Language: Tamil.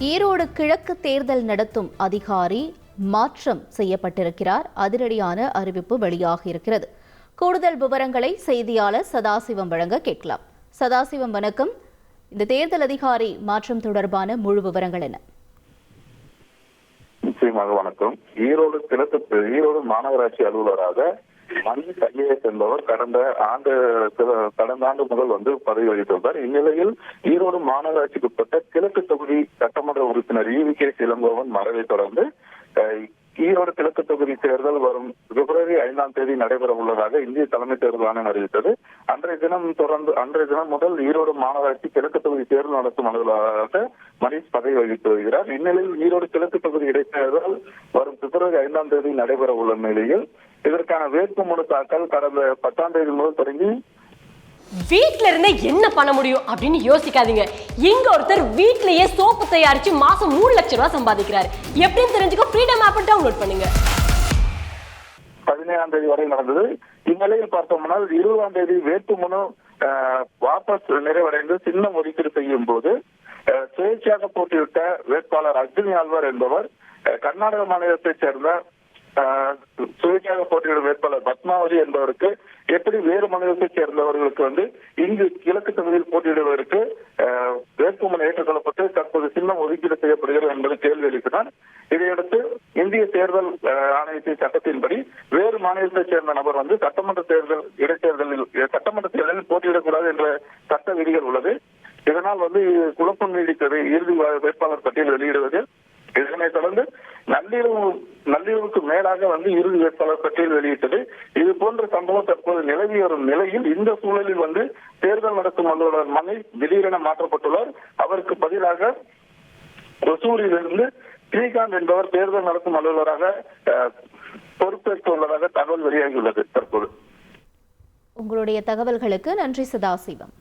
ஈரோடு கிழக்கு தேர்தல் நடத்தும் அதிகாரி மாற்றம் செய்யப்பட்டிருக்கிறார். அதிரடியான அறிவிப்பு வெளியாகி இருக்கிறது. கூடுதல் விவரங்களை செய்தியாளர் சதாசிவம் வழங்க கேட்கலாம். சதாசிவம், வணக்கம். இந்த தேர்தல் அதிகாரி மாற்றம் தொடர்பான முழு விவரங்கள் என்ன? நிச்சயமாக வணக்கம். ஈரோடு மாநகராட்சி அலுவலராக மணி கையேஸ் என்பவர் கடந்த ஆண்டு முதல் பதவி வகித்துள்ளார். இந்நிலையில் ஈரோடு மாநகராட்சிக்கு உட்பட்ட கிழக்கு தொகுதி சட்டமன்ற உறுப்பினர் EVK இளங்கோவன் மறைவை தொடர்ந்து ஈரோடு கிழக்கு தொகுதி தேர்தல் வரும் பிப்ரவரி 5ஆம் தேதி நடைபெற உள்ளதாக இந்திய தலைமை தேர்தல் ஆணையம் அறிவித்தது. அன்றைய தினம் முதல் ஈரோடு மாநகராட்சி கிழக்கு தொகுதி தேர்தல் நடத்தும் அலுவலராக மணிஷ் பதவி வகித்து வருகிறார். இந்நிலையில் ஈரோடு கிழக்கு தொகுதி இடைத்தேர்தல் வரும் பிப்ரவரி 5ஆம் தேதி நடைபெற உள்ள நிலையில் இதற்கான வேட்புமனு தாக்கல் கடந்த 10ஆம் தேதி முதல் தொடங்கி வீட்ல இருந்தே என்ன பண்ண முடியும் அப்படின்னு யோசிக்காதீங்க. இங்க ஒருத்தர் வீட்லயே சோப்பு தயாரிச்சு மாசம் 3 லட்சம் ரூபாய் சம்பாதிக்கிறார். எப்படின்னு தெரிஞ்சுக்க ஃப்ரீடம் ஆப் டவுன்லோட் பண்ணுங்க. 17ஆம் தேதி வரை நடந்தது. இந்நிலையில் பார்த்தோம்னால் 20ஆம் தேதி வேட்புமனு வாபஸ் நிறைவடைந்து சின்னம் ஒதுக்கீடு செய்யும் போது சுயேட்சையாக போட்டியிட்ட வேட்பாளர் அக்னி ஆழ்வார் என்பவர் கர்நாடக மாநிலத்தைச் சேர்ந்த சுயேட்சையாக போட்டியிடும் வேட்பாளர் பத்மாவதி என்பவருக்கு எப்படி வேறு மாநிலத்தைச் சேர்ந்தவர்களுக்கு இங்கு கிழக்கு தொகுதியில் போட்டியிடுவதற்கு வேட்புமனு ஏற்றுக்கொள்ளப்பட்டு தற்போது சின்னம் ஒதுக்கீடு செய்யப்படுகிறது என்பது கேள்வி எழுப்பினார். இதையடுத்து இந்திய தேர்தல் ஆணையத்தின் சட்டத்தின்படி வேறு மாநிலத்தைச் சேர்ந்த நபர் சட்டமன்ற தேர்தலில் போட்டியிடக்கூடாது என்ற சட்ட விதிகள் உள்ளது. இதனால் குழப்பம் நீடித்தது இறுதி வேட்பாளர் பட்டியல் வெளியிடுவதில். இதனைத் தொடர்ந்து நள்ளிரவுக்கு மேலாக இறுதி வேட்பாளர் பட்டியல் வெளியிட்டது. இது போன்ற சம்பவம் தற்போது நிலவி வரும் நிலையில் இந்த சூழலில் தேர்தல் நடத்தும் அலுவலர் மணி திடீரென மாற்றப்பட்டுள்ளார். அவருக்கு பதிலாக ஒசூரிலிருந்து ஸ்ரீகாந்த் என்பவர் தேர்தல் நடத்தும் அலுவலராக பொறுப்பேற்க உள்ளதாக தகவல் வெளியாகியுள்ளது. தற்போது உங்களுடைய தகவல்களுக்கு நன்றி சதாசிவம்.